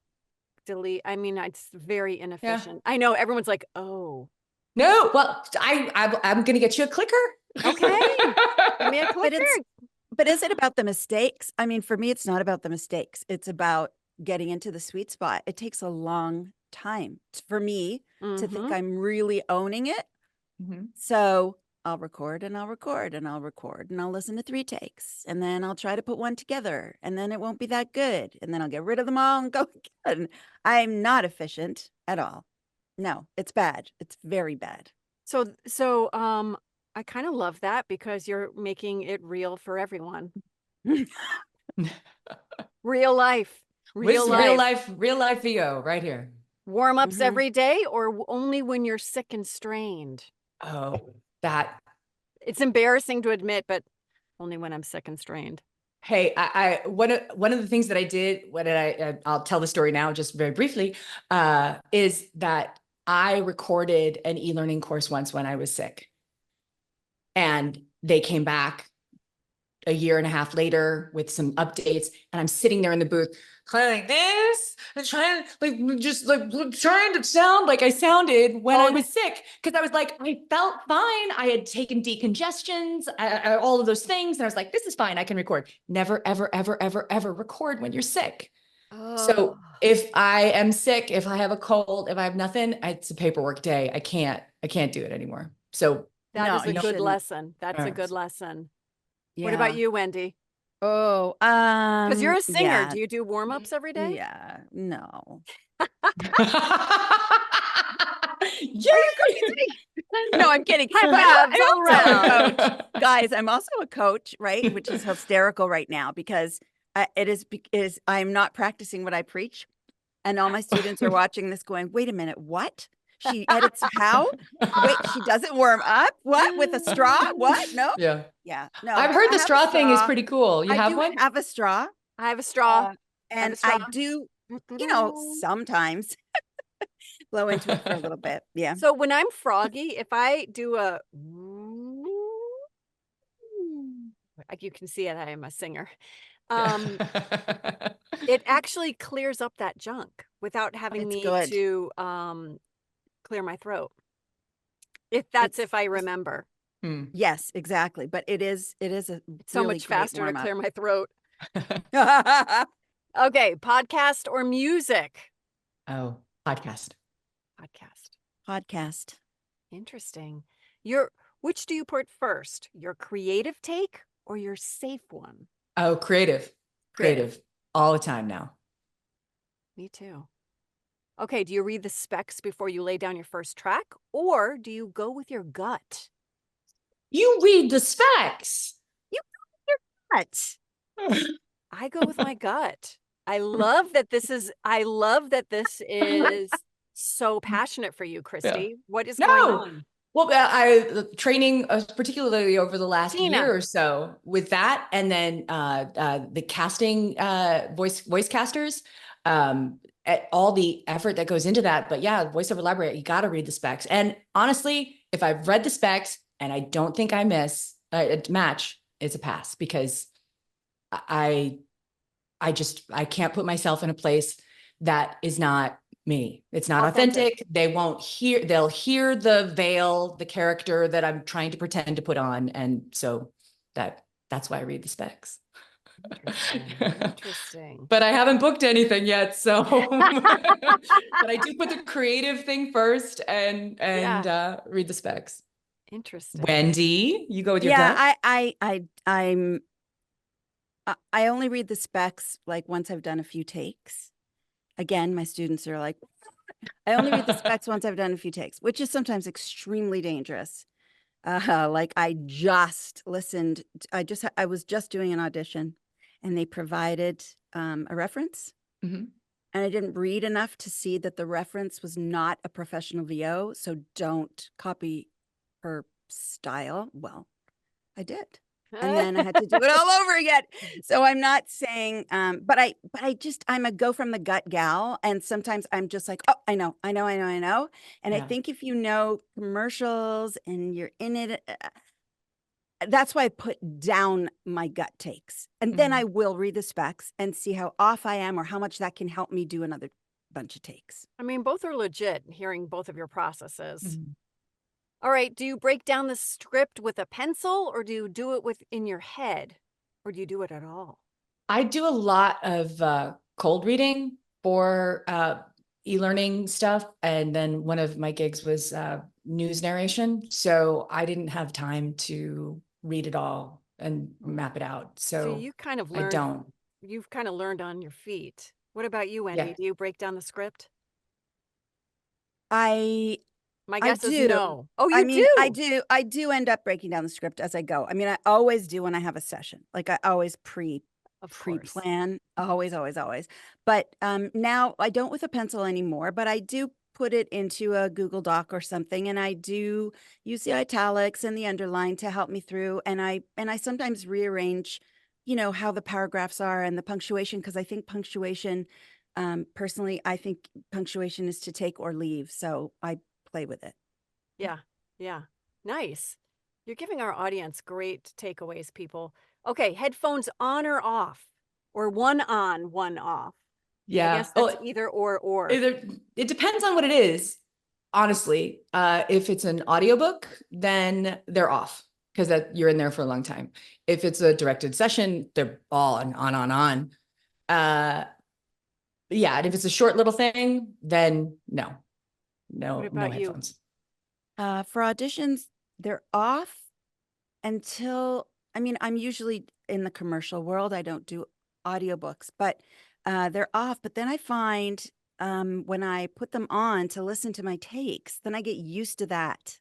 [SPEAKER 1] delete. I mean, it's very
[SPEAKER 3] yeah.
[SPEAKER 1] inefficient. I know everyone's like, oh,
[SPEAKER 3] No, well, I'm going to get you a clicker.
[SPEAKER 1] okay. Give me a clicker.
[SPEAKER 4] But is it about the mistakes? I mean, for me, it's not about the mistakes. It's about getting into the sweet spot. It takes a long time for me to think
[SPEAKER 1] Mhm.
[SPEAKER 4] I'm really owning it.
[SPEAKER 3] Mhm.
[SPEAKER 4] So I'll record and I'll record and I'll record and I'll listen to 3 takes and then I'll try to put one together and then it won't be that good. And then I'll get rid of them all and go again. I'm not efficient at all. No, it's bad. It's very bad.
[SPEAKER 1] So I kind of love that because you're making it real for everyone. Real life. Real life.
[SPEAKER 3] Real life VO right here.
[SPEAKER 1] Warm-ups
[SPEAKER 4] Mhm.
[SPEAKER 1] every day or only when you're sick and strained?
[SPEAKER 3] Oh, that.
[SPEAKER 1] It's embarrassing to admit, but only when I'm sick and strained.
[SPEAKER 3] Hey, one of the things that I did, I'll tell the story now just very briefly, is that I recorded an e-learning course once when I was sick. And they came back a year and a half later with some updates, and I'm sitting there in the booth kind of like this and trying to sound like I sounded when I was sick, because I was like, I felt fine. I had taken decongestions, all of those things, and I was like, this is fine. I can record. Never, ever, ever, ever, ever record when you're sick. So if I am sick, if I have a cold, if I have nothing, it's a paperwork day. I can't do it anymore. So
[SPEAKER 1] That
[SPEAKER 4] No,
[SPEAKER 1] is a
[SPEAKER 4] you
[SPEAKER 1] good
[SPEAKER 4] shouldn't.
[SPEAKER 1] lesson. That's a
[SPEAKER 3] Right.
[SPEAKER 1] good lesson.
[SPEAKER 4] Yeah.
[SPEAKER 1] What about you, Wendy?
[SPEAKER 4] Oh,
[SPEAKER 1] Because you're a singer.
[SPEAKER 4] yeah.
[SPEAKER 1] Do you do warm-ups every day?
[SPEAKER 4] Yeah, no.
[SPEAKER 3] Yeah.
[SPEAKER 4] No, I'm kidding.
[SPEAKER 1] High
[SPEAKER 4] But
[SPEAKER 1] fives
[SPEAKER 4] I'm
[SPEAKER 1] all
[SPEAKER 4] also a
[SPEAKER 1] around.
[SPEAKER 4] coach. Guys, I'm also a coach, right? Which is hysterical right now because I'm not practicing what I preach. And all my students are watching this going, wait a minute, what? She edits how? Wait, she doesn't warm up? What? With a straw? What? No?
[SPEAKER 3] Yeah.
[SPEAKER 4] Yeah. No.
[SPEAKER 3] I've heard
[SPEAKER 4] I
[SPEAKER 3] the
[SPEAKER 4] have a
[SPEAKER 3] straw thing is pretty cool. You
[SPEAKER 4] I
[SPEAKER 3] have
[SPEAKER 4] do
[SPEAKER 3] one?
[SPEAKER 4] have a straw.
[SPEAKER 1] I have a straw.
[SPEAKER 4] And
[SPEAKER 1] straw.
[SPEAKER 4] I do, sometimes blow into it for a little bit. Yeah.
[SPEAKER 1] So when I'm froggy, if I do a, like you can see it, I am a singer. It actually clears up that junk without having
[SPEAKER 4] It's
[SPEAKER 1] me
[SPEAKER 4] good.
[SPEAKER 1] to clear my throat. If I remember.
[SPEAKER 4] Yes, exactly. But it is a
[SPEAKER 1] It's so
[SPEAKER 4] really
[SPEAKER 1] much
[SPEAKER 4] great
[SPEAKER 1] faster to
[SPEAKER 4] warm-up.
[SPEAKER 1] clear my throat. Okay, podcast or music?
[SPEAKER 3] Oh, podcast.
[SPEAKER 4] Podcast.
[SPEAKER 1] Interesting. Which do you put first? Your creative take or your safe one?
[SPEAKER 3] Oh, creative all the time now.
[SPEAKER 1] Me too. Okay, do you read the specs before you lay down your first track, or do you go with your gut?
[SPEAKER 3] You read the specs.
[SPEAKER 4] What?
[SPEAKER 1] I go with my gut. I love that this is so passionate for you, Kristi. What is going on?
[SPEAKER 3] Well, I training particularly over the last
[SPEAKER 1] Tina.
[SPEAKER 3] year or so with that, and then the casting voice casters, at all the effort that goes into that. But yeah, voiceover library, you got to read the specs. And honestly, if I've read the specs and I don't think I miss a match, it's a pass, because I I can't put myself in a place that is not me. It's not authentic. They won't hear, they'll hear the veil, the character that I'm trying to pretend to put on. And so that's why I read the specs.
[SPEAKER 1] Interesting.
[SPEAKER 3] But I haven't booked anything yet. So, but I do put the creative thing first and read the specs.
[SPEAKER 1] Interesting.
[SPEAKER 3] Wendy, you go with your
[SPEAKER 4] Yeah,
[SPEAKER 3] gut?
[SPEAKER 4] I only read the specs like once I've done a few takes. Again, my students are like, I only read the specs once I've done a few takes, which is sometimes extremely dangerous. Like I just listened, I was just doing an audition and they provided a reference.
[SPEAKER 3] Mhm.
[SPEAKER 4] And I didn't read enough to see that the reference was not a professional VO. So don't copy her style. Well, I did. And then I had to do it all over again. So I'm not saying, but I'm a go from the gut gal. And sometimes I'm just like, oh, I know. And I
[SPEAKER 3] Yeah.
[SPEAKER 4] think if you know commercials and you're in it, that's why I put down my gut takes. And then I will read the specs and see how off I am or how much that can help me do another bunch of takes.
[SPEAKER 1] I mean, both are legit, hearing both of your processes.
[SPEAKER 3] Mhm.
[SPEAKER 1] All right. Do you break down the script with a pencil, or do you do it in your head, or do you do it at all?
[SPEAKER 3] I do a lot of cold reading for e-learning stuff. And then one of my gigs was news narration. So I didn't have time to read it all and map it out.
[SPEAKER 1] So
[SPEAKER 3] So
[SPEAKER 1] you kind of
[SPEAKER 3] I
[SPEAKER 1] learned,
[SPEAKER 3] don't.
[SPEAKER 1] you've kind of learned on your feet. What about you, Wendy?
[SPEAKER 3] Yeah.
[SPEAKER 1] Do you break down the script?
[SPEAKER 4] I
[SPEAKER 1] My
[SPEAKER 4] I
[SPEAKER 1] guess is
[SPEAKER 4] do.
[SPEAKER 1] no. Oh,
[SPEAKER 4] I
[SPEAKER 1] you
[SPEAKER 4] mean, I
[SPEAKER 1] do?
[SPEAKER 4] do. I do end up breaking down the script as I go. I mean, I always do when I have a session. Like I always
[SPEAKER 1] Of course.
[SPEAKER 4] pre-plan. Always, always, always. But now I don't with a pencil anymore, but I do put it into a Google Doc or something, and I do use the italics and the underline to help me through. And I sometimes rearrange, how the paragraphs are and the punctuation, because I think punctuation, personally, I think punctuation is to take or leave. So I play with it.
[SPEAKER 1] Yeah. Yeah. Nice. You're giving our audience great takeaways, people. Okay. Headphones on or off? Or one on, one off? I
[SPEAKER 3] Yeah.
[SPEAKER 1] guess that's either or.
[SPEAKER 3] It depends on what it is. Honestly, if it's an audiobook, then they're off because that you're in there for a long time. If it's a directed session, they're all on. Yeah, and if it's a short little thing, then no
[SPEAKER 1] What about you?
[SPEAKER 3] headphones.
[SPEAKER 4] For auditions, they're off until, I mean, I'm usually in the commercial world. I don't do audiobooks, but they're off. But then I find when I put them on to listen to my takes, then I get used to that.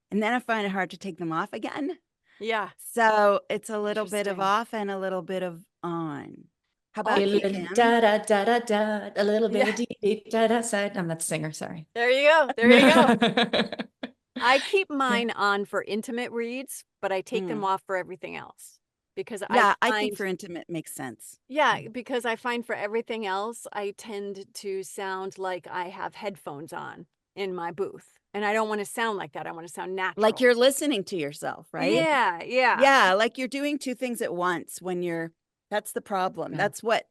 [SPEAKER 4] And then I find it hard to take them off again.
[SPEAKER 1] Yeah.
[SPEAKER 4] So it's a little bit of
[SPEAKER 1] Interesting.
[SPEAKER 4] off and a little bit of on. How
[SPEAKER 3] A
[SPEAKER 4] about you,
[SPEAKER 3] little
[SPEAKER 4] Kim?
[SPEAKER 3] da da da da da, a little bit
[SPEAKER 1] Yeah.
[SPEAKER 3] of deep da da side. I'm not the singer, sorry.
[SPEAKER 1] There you go. There you go.
[SPEAKER 3] go.
[SPEAKER 1] I keep mine on for intimate reads, but I take them
[SPEAKER 4] Mm.
[SPEAKER 1] off for everything else because
[SPEAKER 4] Yeah, I
[SPEAKER 1] find,
[SPEAKER 4] think for intimate makes sense.
[SPEAKER 1] yeah, because I find for everything else, I tend to sound like I have headphones on in my booth. And I don't want to sound like that. I want to sound natural.
[SPEAKER 4] Like you're listening to yourself, right?
[SPEAKER 1] Yeah, yeah.
[SPEAKER 4] Yeah, like you're doing two things at once when that's the problem.
[SPEAKER 3] Yeah.
[SPEAKER 4] That's what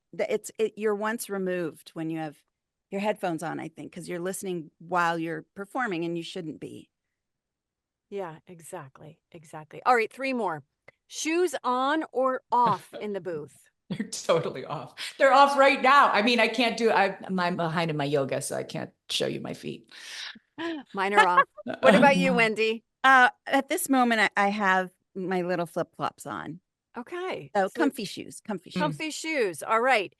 [SPEAKER 4] you're once removed when you have your headphones on, I think, because you're listening while you're performing and you shouldn't be.
[SPEAKER 1] Yeah, exactly. Exactly. All right, 3 more. Shoes on or off in the booth?
[SPEAKER 3] They're totally off. They're off right now. I mean, I can't do, I'm behind in my yoga, so I can't show you my feet.
[SPEAKER 1] Mine are off. What about you, Wendy?
[SPEAKER 4] At this moment, I have my little flip-flops on.
[SPEAKER 1] Okay.
[SPEAKER 4] So
[SPEAKER 1] So
[SPEAKER 4] comfy shoes.
[SPEAKER 1] comfy shoes. All right.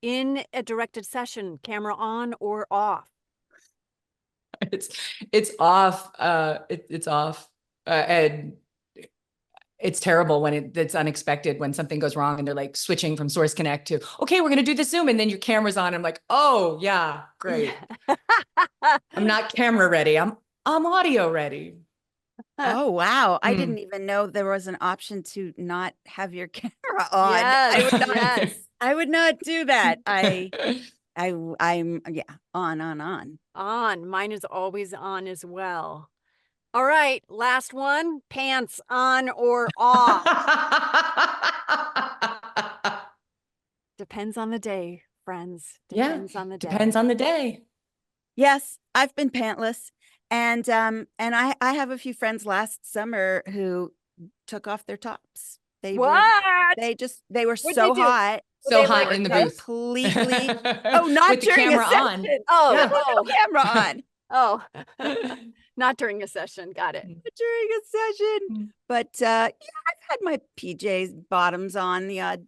[SPEAKER 1] In a directed session, camera on or off?
[SPEAKER 3] It's off. It's off. And it's terrible when it's unexpected, when something goes wrong and they're like switching from Source Connect to, okay, we're going to do the Zoom. And then your camera's on. I'm like, oh yeah, great. I'm not camera ready. I'm audio ready.
[SPEAKER 4] Oh, wow. I
[SPEAKER 3] Mm.
[SPEAKER 4] didn't even know there was an option to not have your camera on.
[SPEAKER 1] Yes,
[SPEAKER 4] I would not,
[SPEAKER 1] yes.
[SPEAKER 4] I would not do that. I'm, yeah, on.
[SPEAKER 1] On. Mine is always on as well. All right, last one. Pants on or off. Depends on the day, friends.
[SPEAKER 3] Yeah,
[SPEAKER 1] Depends on the day.
[SPEAKER 3] depends on the day.
[SPEAKER 4] Yes, I've been pantless. And I have a few friends last summer who took off their tops. They were
[SPEAKER 1] What?
[SPEAKER 4] they were
[SPEAKER 1] What'd
[SPEAKER 4] so
[SPEAKER 1] they do?
[SPEAKER 4] hot.
[SPEAKER 3] So
[SPEAKER 1] they
[SPEAKER 3] hot
[SPEAKER 1] like
[SPEAKER 3] in the
[SPEAKER 1] this?
[SPEAKER 3] booth.
[SPEAKER 4] Completely. Oh, not
[SPEAKER 3] With the
[SPEAKER 4] during
[SPEAKER 3] camera
[SPEAKER 4] a
[SPEAKER 3] on.
[SPEAKER 4] session.
[SPEAKER 1] Oh,
[SPEAKER 3] Yeah.
[SPEAKER 4] No camera on.
[SPEAKER 1] Oh, not during a session. Got it.
[SPEAKER 4] During a session. But yeah, I've had my PJs bottoms on the odd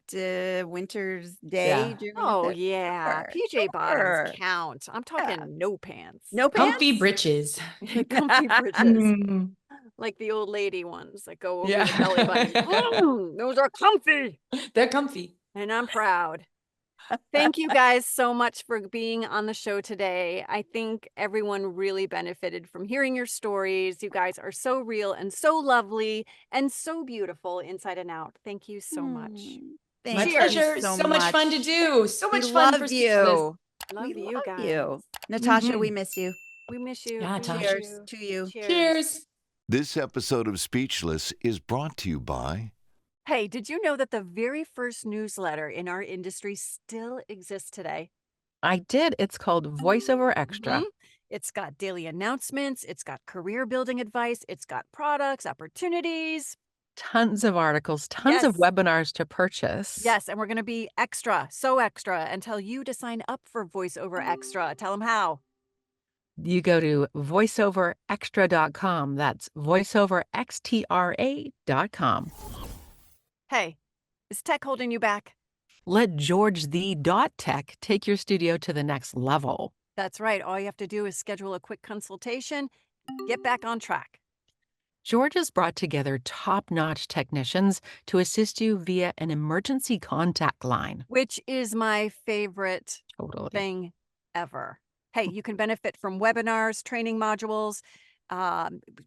[SPEAKER 4] winter's day.
[SPEAKER 3] Yeah.
[SPEAKER 4] During a
[SPEAKER 1] Oh,
[SPEAKER 4] session.
[SPEAKER 1] yeah.
[SPEAKER 4] Sure,
[SPEAKER 1] PJ bottoms
[SPEAKER 4] sure.
[SPEAKER 1] count. I'm talking no pants.
[SPEAKER 4] No
[SPEAKER 3] Comfy
[SPEAKER 4] pants?
[SPEAKER 3] britches.
[SPEAKER 1] Comfy britches.
[SPEAKER 3] Mm.
[SPEAKER 1] Like the old lady ones that go over
[SPEAKER 3] Yeah.
[SPEAKER 1] the belly button. Those are comfy.
[SPEAKER 3] They're comfy.
[SPEAKER 1] And I'm proud. Thank you guys so much for being on the show today. I think everyone really benefited from hearing your stories. You guys are so real and so lovely and so beautiful inside and out. Thank you so much.
[SPEAKER 4] Thank
[SPEAKER 3] My
[SPEAKER 4] you
[SPEAKER 3] pleasure.
[SPEAKER 4] so
[SPEAKER 3] So much fun to
[SPEAKER 4] much.
[SPEAKER 3] do. So
[SPEAKER 4] We
[SPEAKER 3] much fun for
[SPEAKER 4] love
[SPEAKER 3] Speechless.
[SPEAKER 4] you.
[SPEAKER 1] Love
[SPEAKER 4] We
[SPEAKER 1] you
[SPEAKER 4] love
[SPEAKER 1] guys.
[SPEAKER 4] you. Natasha,
[SPEAKER 3] Mhm.
[SPEAKER 4] we miss you.
[SPEAKER 1] We miss you.
[SPEAKER 3] Yeah,
[SPEAKER 1] We miss
[SPEAKER 3] Tosh.
[SPEAKER 4] Cheers
[SPEAKER 1] you.
[SPEAKER 4] to you.
[SPEAKER 3] Cheers.
[SPEAKER 2] This episode of Speechless is brought to you by
[SPEAKER 1] Hey, did you know that the very first newsletter in our industry still exists today?
[SPEAKER 5] I did. It's called Voiceover Extra.
[SPEAKER 1] Mhm. It's got daily announcements, it's got career building advice, it's got products, opportunities.
[SPEAKER 5] Tons of articles, tons of
[SPEAKER 1] Yes.
[SPEAKER 5] webinars to purchase.
[SPEAKER 1] Yes, and we're going to be extra, so extra, and tell you to sign up for VoiceOver Extra. Tell them how.
[SPEAKER 5] You go to voiceoverextra.com. That's voiceoverextra.com.
[SPEAKER 1] Hey, is tech holding you back?
[SPEAKER 5] Let George the .tech take your studio to the next level.
[SPEAKER 1] That's right. All you have to do is schedule a quick consultation, get back on track.
[SPEAKER 5] George has brought together top-notch technicians to assist you via an emergency contact line.
[SPEAKER 1] Which is my favorite
[SPEAKER 5] Totally.
[SPEAKER 1] thing ever. Hey, you can benefit from webinars, training modules,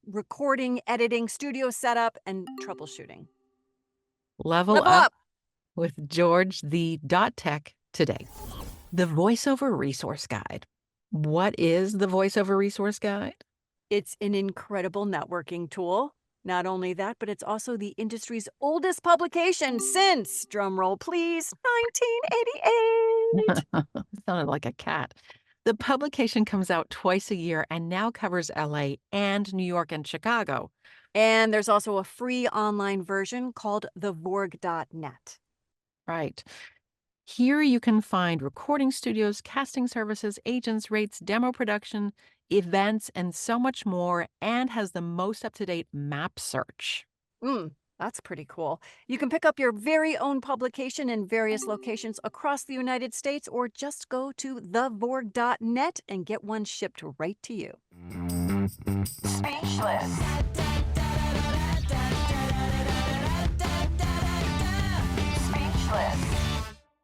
[SPEAKER 1] recording, editing, studio setup, and troubleshooting.
[SPEAKER 5] Level up with George the .tech today. The VoiceOver Resource Guide. What is the VoiceOver Resource Guide?
[SPEAKER 1] It's an incredible networking tool. Not only that, but it's also the industry's oldest publication since, drumroll please, 1988.
[SPEAKER 5] Sounded like a cat. The publication comes out twice a year and now covers LA and New York and Chicago.
[SPEAKER 1] And there's also a free online version called thevorg.net.
[SPEAKER 5] Right. Here you can find recording studios, casting services, agents, rates, demo production, events, and so much more, and has the most up-to-date map search.
[SPEAKER 1] That's pretty cool. You can pick up your very own publication in various locations across the United States, or just go to thevorg.net and get one shipped right to you.
[SPEAKER 6] Speechless.